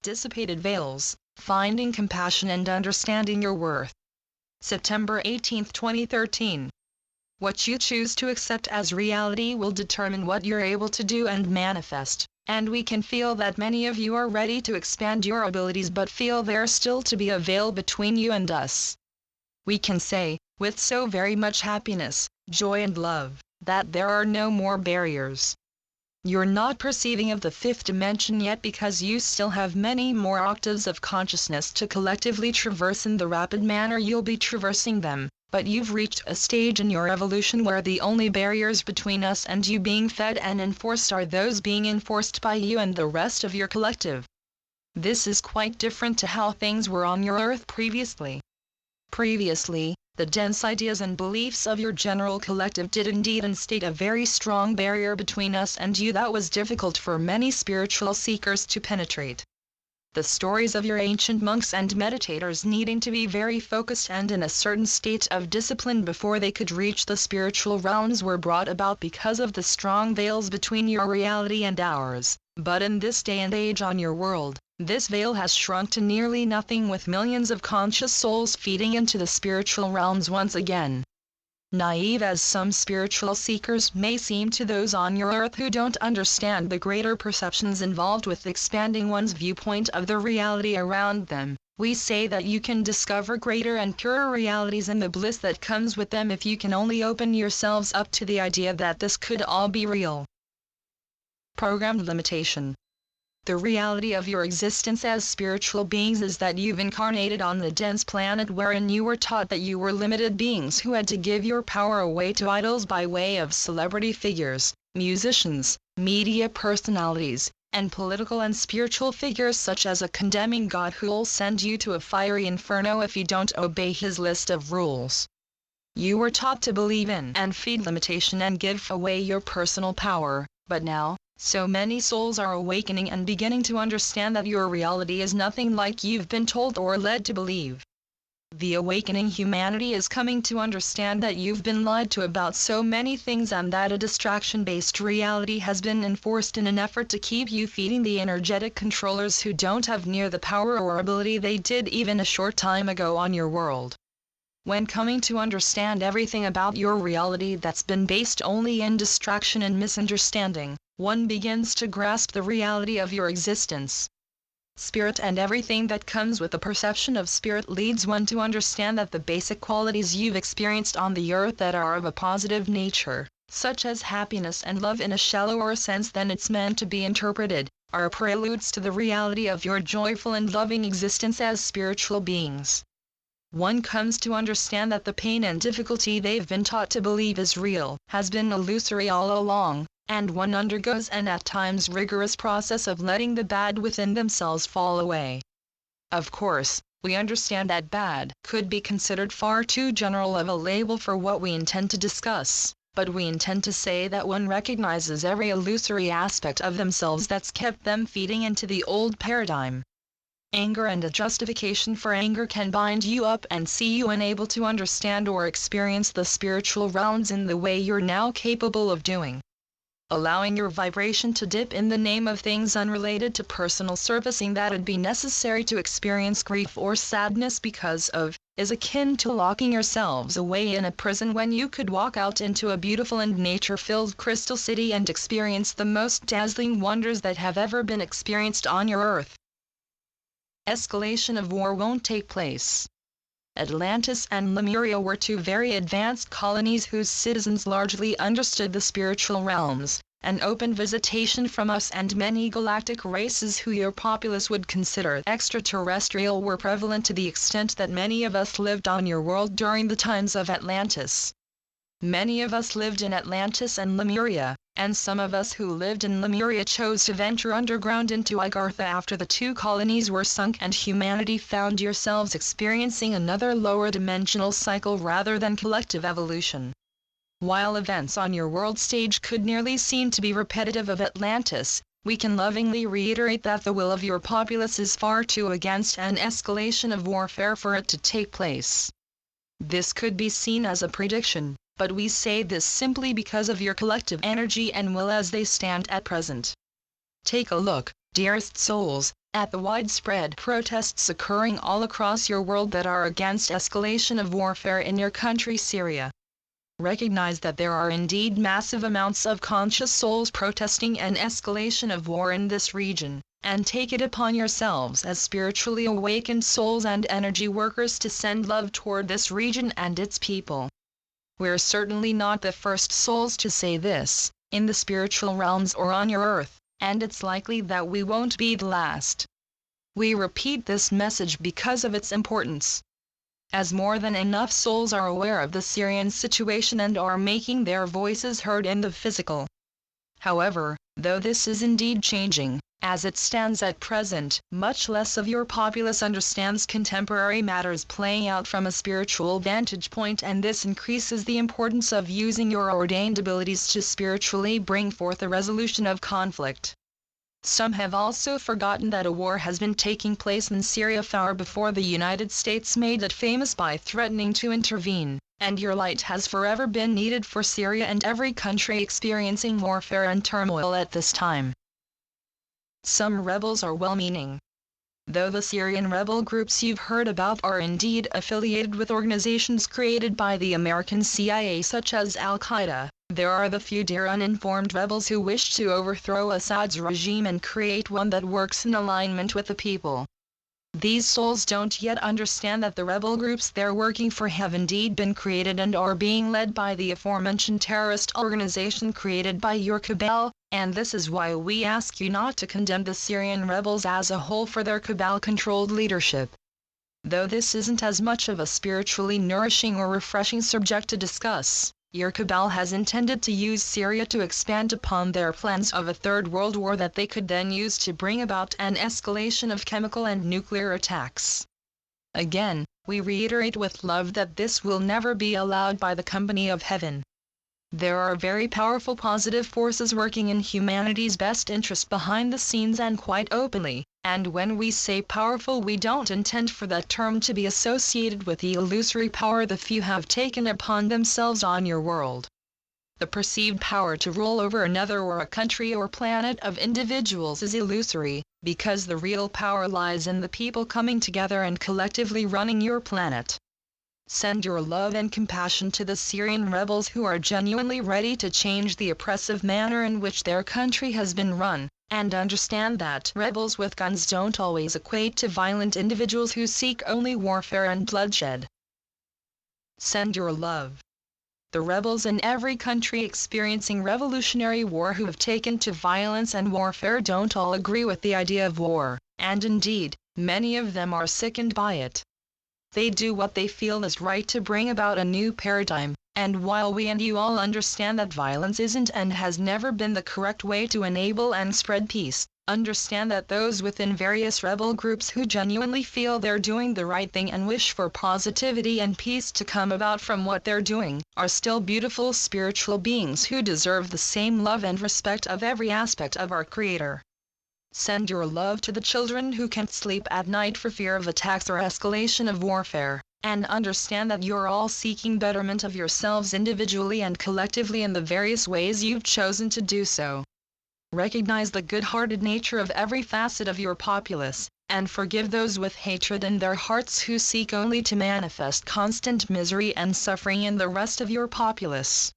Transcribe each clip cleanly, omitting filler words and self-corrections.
Dissipated Veils, Finding Compassion and Understanding Your Worth. September 18, 2013. What you choose to accept as reality will determine what you're able to do and manifest, and we can feel that many of you are ready to expand your abilities but feel there's still to be a veil between you and us. We can say, with so very much happiness, joy and love, that there are no more barriers. You're not perceiving of the fifth dimension yet because you still have many more octaves of consciousness to collectively traverse in the rapid manner you'll be traversing them, but you've reached a stage in your evolution where the only barriers between us and you being fed and enforced are those being enforced by you and the rest of your collective. This is quite different to how things were on your earth previously. Previously, the dense ideas and beliefs of your general collective did indeed instate a very strong barrier between us and you that was difficult for many spiritual seekers to penetrate. The stories of your ancient monks and meditators needing to be very focused and in a certain state of discipline before they could reach the spiritual realms were brought about because of the strong veils between your reality and ours, but in this day and age on your world, this veil has shrunk to nearly nothing with millions of conscious souls feeding into the spiritual realms once again. Naive as some spiritual seekers may seem to those on your earth who don't understand the greater perceptions involved with expanding one's viewpoint of the reality around them, we say that you can discover greater and purer realities and the bliss that comes with them if you can only open yourselves up to the idea that this could all be real. Programmed limitation. The reality of your existence as spiritual beings is that you've incarnated on the dense planet wherein you were taught that you were limited beings who had to give your power away to idols by way of celebrity figures, musicians, media personalities, and political and spiritual figures such as a condemning God who'll send you to a fiery inferno if you don't obey his list of rules. You were taught to believe in and feed limitation and give away your personal power, but now, so many souls are awakening and beginning to understand that your reality is nothing like you've been told or led to believe. The awakening humanity is coming to understand that you've been lied to about so many things and that a distraction-based reality has been enforced in an effort to keep you feeding the energetic controllers who don't have near the power or ability they did even a short time ago on your world. When coming to understand everything about your reality that's been based only in distraction and misunderstanding, one begins to grasp the reality of your existence. Spirit and everything that comes with the perception of spirit leads one to understand that the basic qualities you've experienced on the earth that are of a positive nature, such as happiness and love in a shallower sense than it's meant to be interpreted, are preludes to the reality of your joyful and loving existence as spiritual beings. One comes to understand that the pain and difficulty they've been taught to believe is real, has been illusory all along, and one undergoes an at times rigorous process of letting the bad within themselves fall away. Of course, we understand that bad could be considered far too general of a label for what we intend to discuss, but we intend to say that one recognizes every illusory aspect of themselves that's kept them feeding into the old paradigm. Anger and a justification for anger can bind you up and see you unable to understand or experience the spiritual realms in the way you're now capable of doing. Allowing your vibration to dip in the name of things unrelated to personal servicing that'd be necessary to experience grief or sadness because of, is akin to locking yourselves away in a prison when you could walk out into a beautiful and nature-filled crystal city and experience the most dazzling wonders that have ever been experienced on your earth. Escalation of war won't take place. Atlantis and Lemuria were two very advanced colonies whose citizens largely understood the spiritual realms, an open visitation from us and many galactic races who your populace would consider extraterrestrial were prevalent to the extent that many of us lived on your world during the times of Atlantis. Many of us lived in Atlantis and Lemuria, and some of us who lived in Lemuria chose to venture underground into Agartha after the two colonies were sunk and humanity found yourselves experiencing another lower dimensional cycle rather than collective evolution. While events on your world stage could nearly seem to be repetitive of Atlantis, we can lovingly reiterate that the will of your populace is far too against an escalation of warfare for it to take place. This could be seen as a prediction, but we say this simply because of your collective energy and will as they stand at present. Take a look, dearest souls, at the widespread protests occurring all across your world that are against escalation of warfare in your country Syria. Recognize that there are indeed massive amounts of conscious souls protesting an escalation of war in this region, and take it upon yourselves as spiritually awakened souls and energy workers to send love toward this region and its people. We're certainly not the first souls to say this, in the spiritual realms or on your earth, and it's likely that we won't be the last. We repeat this message because of its importance, as more than enough souls are aware of the Syrian situation and are making their voices heard in the physical. However, though this is indeed changing, as it stands at present, much less of your populace understands contemporary matters playing out from a spiritual vantage point, and this increases the importance of using your ordained abilities to spiritually bring forth a resolution of conflict. Some have also forgotten that a war has been taking place in Syria far before the United States made it famous by threatening to intervene, and your light has forever been needed for Syria and every country experiencing warfare and turmoil at this time. Some rebels are well-meaning. Though the Syrian rebel groups you've heard about are indeed affiliated with organizations created by the American CIA such as Al-Qaeda, there are the few dear uninformed rebels who wish to overthrow Assad's regime and create one that works in alignment with the people. These souls don't yet understand that the rebel groups they're working for have indeed been created and are being led by the aforementioned terrorist organization created by your cabal, and this is why we ask you not to condemn the Syrian rebels as a whole for their cabal-controlled leadership. Though this isn't as much of a spiritually nourishing or refreshing subject to discuss, your cabal has intended to use Syria to expand upon their plans of a third world war that they could then use to bring about an escalation of chemical and nuclear attacks. Again, we reiterate with love that this will never be allowed by the company of heaven. There are very powerful positive forces working in humanity's best interest behind the scenes and quite openly, and when we say powerful we don't intend for that term to be associated with the illusory power the few have taken upon themselves on your world. The perceived power to rule over another or a country or planet of individuals is illusory, because the real power lies in the people coming together and collectively running your planet. Send your love and compassion to the Syrian rebels who are genuinely ready to change the oppressive manner in which their country has been run, and understand that rebels with guns don't always equate to violent individuals who seek only warfare and bloodshed. Send your love. The rebels in every country experiencing revolutionary war who have taken to violence and warfare don't all agree with the idea of war, and indeed, many of them are sickened by it. They do what they feel is right to bring about a new paradigm, and while we and you all understand that violence isn't and has never been the correct way to enable and spread peace, understand that those within various rebel groups who genuinely feel they're doing the right thing and wish for positivity and peace to come about from what they're doing, are still beautiful spiritual beings who deserve the same love and respect of every aspect of our Creator. Send your love to the children who can't sleep at night for fear of attacks or escalation of warfare, and understand that you're all seeking betterment of yourselves individually and collectively in the various ways you've chosen to do so. Recognize the good-hearted nature of every facet of your populace, and forgive those with hatred in their hearts who seek only to manifest constant misery and suffering in the rest of your populace.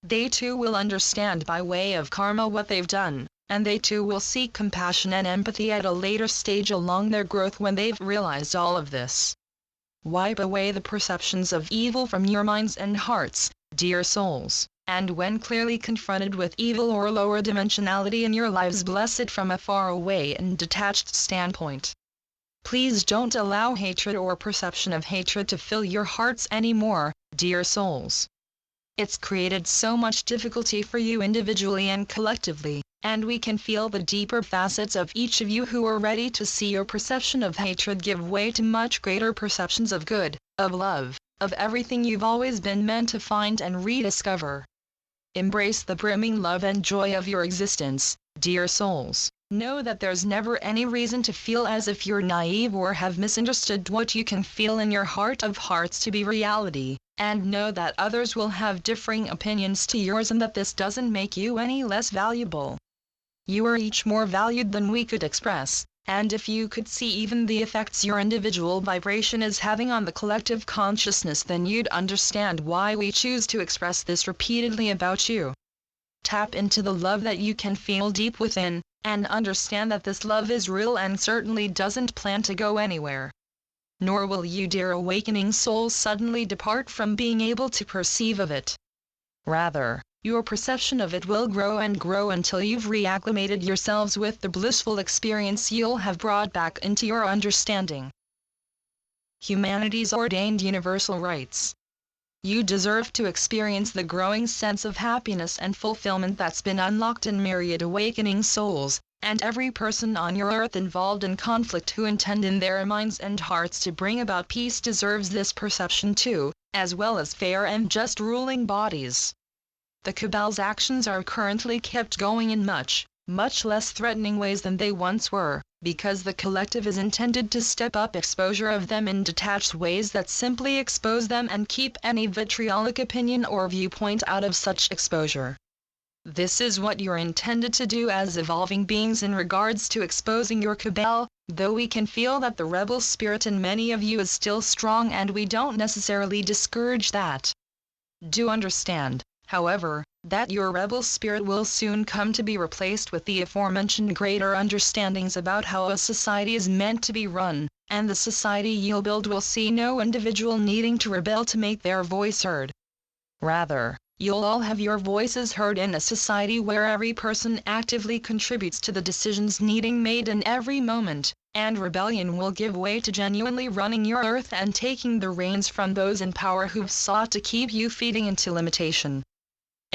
They too will understand by way of karma what they've done, and they too will seek compassion and empathy at a later stage along their growth when they've realized all of this. Wipe away the perceptions of evil from your minds and hearts, dear souls, and when clearly confronted with evil or lower dimensionality in your lives, bless it from a far away and detached standpoint. Please don't allow hatred or perception of hatred to fill your hearts anymore, dear souls. It's created so much difficulty for you individually and collectively, and we can feel the deeper facets of each of you who are ready to see your perception of hatred give way to much greater perceptions of good, of love, of everything you've always been meant to find and rediscover. Embrace the brimming love and joy of your existence, dear souls. Know that there's never any reason to feel as if you're naive or have misunderstood what you can feel in your heart of hearts to be reality, and know that others will have differing opinions to yours and that this doesn't make you any less valuable. You are each more valued than we could express, and if you could see even the effects your individual vibration is having on the collective consciousness, then you'd understand why we choose to express this repeatedly about you. Tap into the love that you can feel deep within, and understand that this love is real and certainly doesn't plan to go anywhere. Nor will you, dear awakening souls, suddenly depart from being able to perceive of it. Rather, your perception of it will grow and grow until you've reacclimated yourselves with the blissful experience you'll have brought back into your understanding. Humanity's ordained universal rights. You deserve to experience the growing sense of happiness and fulfillment that's been unlocked in myriad awakening souls, and every person on your earth involved in conflict who intend in their minds and hearts to bring about peace deserves this perception too, as well as fair and just ruling bodies. The Cabal's actions are currently kept going in much less threatening ways than they once were, because the collective is intended to step up exposure of them in detached ways that simply expose them and keep any vitriolic opinion or viewpoint out of such exposure. This is what you're intended to do as evolving beings in regards to exposing your Cabal, though we can feel that the rebel spirit in many of you is still strong, and we don't necessarily discourage that. Do understand, however, that your rebel spirit will soon come to be replaced with the aforementioned greater understandings about how a society is meant to be run, and the society you'll build will see no individual needing to rebel to make their voice heard. Rather, you'll all have your voices heard in a society where every person actively contributes to the decisions needing made in every moment, and rebellion will give way to genuinely running your earth and taking the reins from those in power who've sought to keep you feeding into limitation.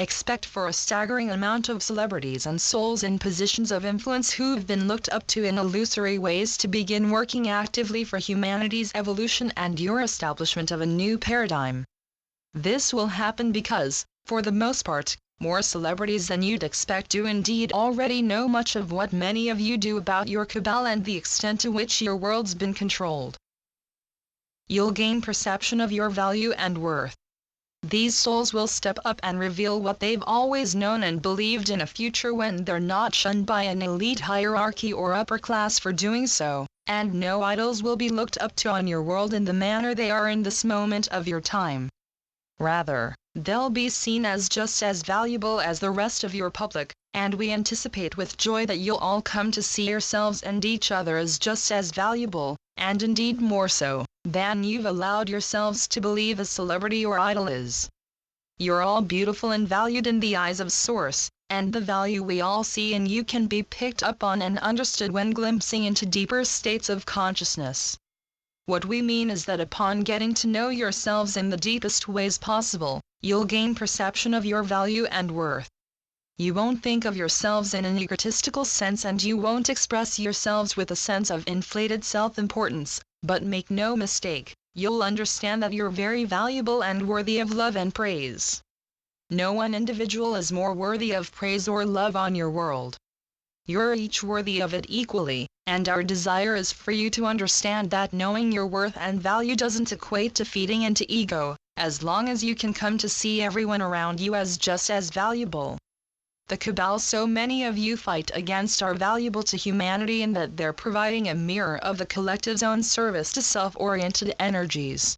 Expect for a staggering amount of celebrities and souls in positions of influence who've been looked up to in illusory ways to begin working actively for humanity's evolution and your establishment of a new paradigm. This will happen because, for the most part, more celebrities than you'd expect do indeed already know much of what many of you do about your Cabal and the extent to which your world's been controlled. You'll gain perception of your value and worth. These souls will step up and reveal what they've always known and believed in a future when they're not shunned by an elite hierarchy or upper class for doing so, and no idols will be looked up to on your world in the manner they are in this moment of your time. Rather, they'll be seen as just as valuable as the rest of your public, and we anticipate with joy that you'll all come to see yourselves and each other as just as valuable, and indeed more so, than you've allowed yourselves to believe a celebrity or idol is. You're all beautiful and valued in the eyes of Source, and the value we all see in you can be picked up on and understood when glimpsing into deeper states of consciousness. What we mean is that upon getting to know yourselves in the deepest ways possible, you'll gain perception of your value and worth. You won't think of yourselves in an egotistical sense, and you won't express yourselves with a sense of inflated self-importance, but make no mistake, you'll understand that you're very valuable and worthy of love and praise. No one individual is more worthy of praise or love on your world. You're each worthy of it equally, and our desire is for you to understand that knowing your worth and value doesn't equate to feeding into ego, as long as you can come to see everyone around you as just as valuable. The Cabal so many of you fight against are valuable to humanity in that they're providing a mirror of the collective's own service to self-oriented energies.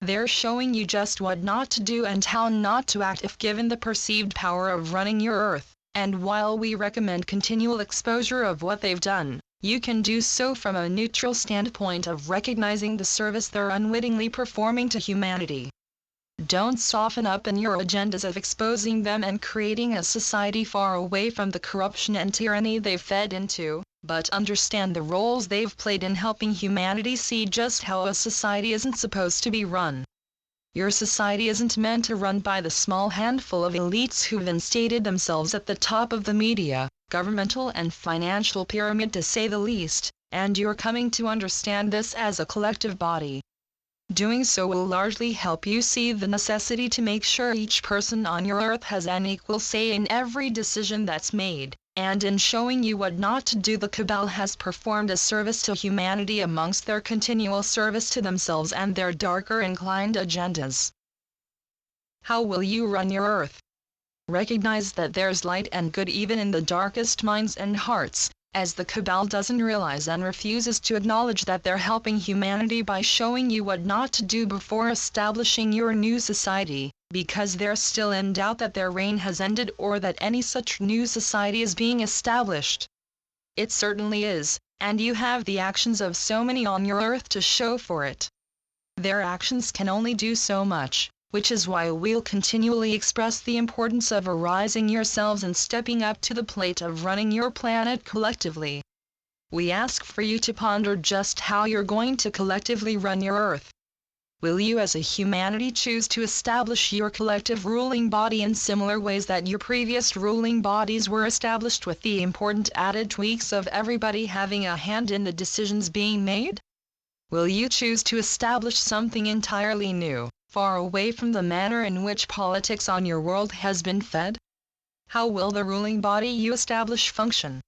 They're showing you just what not to do and how not to act if given the perceived power of running your earth, and while we recommend continual exposure of what they've done, you can do so from a neutral standpoint of recognizing the service they're unwittingly performing to humanity. Don't soften up in your agendas of exposing them and creating a society far away from the corruption and tyranny they've fed into, but understand the roles they've played in helping humanity see just how a society isn't supposed to be run. Your society isn't meant to run by the small handful of elites who've instated themselves at the top of the media, governmental and financial pyramid to say the least, and you're coming to understand this as a collective body. Doing so will largely help you see the necessity to make sure each person on your earth has an equal say in every decision that's made, and in showing you what not to do. The Cabal has performed a service to humanity amongst their continual service to themselves and their darker inclined agendas. How will you run your earth? Recognize that there's light and good even in the darkest minds and hearts, as the cabal doesn't realize and refuses to acknowledge that they're helping humanity by showing you what not to do before establishing your new society, because they're still in doubt that their reign has ended or that any such new society is being established. It certainly is, and you have the actions of so many on your earth to show for it. Their actions can only do so much, which is why we'll continually express the importance of arising yourselves and stepping up to the plate of running your planet collectively. We ask for you to ponder just how you're going to collectively run your Earth. Will you as a humanity choose to establish your collective ruling body in similar ways that your previous ruling bodies were established, with the important added tweaks of everybody having a hand in the decisions being made? Will you choose to establish something entirely new, far away from the manner in which politics on your world has been fed? How will the ruling body you establish function?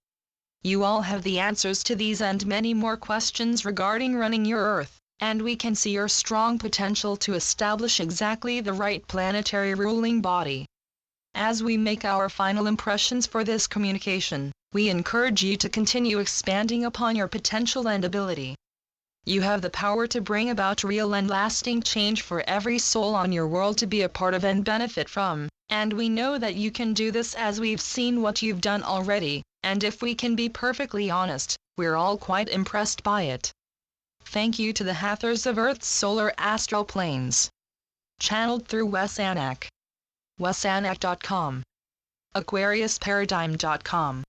You all have the answers to these and many more questions regarding running your Earth, and we can see your strong potential to establish exactly the right planetary ruling body. As we make our final impressions for this communication, we encourage you to continue expanding upon your potential and ability. You have the power to bring about real and lasting change for every soul on your world to be a part of and benefit from, and we know that you can do this as we've seen what you've done already, and if we can be perfectly honest, we're all quite impressed by it. Thank you to the Hathors of Earth's solar astral planes. Channeled through Wes Anak. WesAnak.com. AquariusParadigm.com.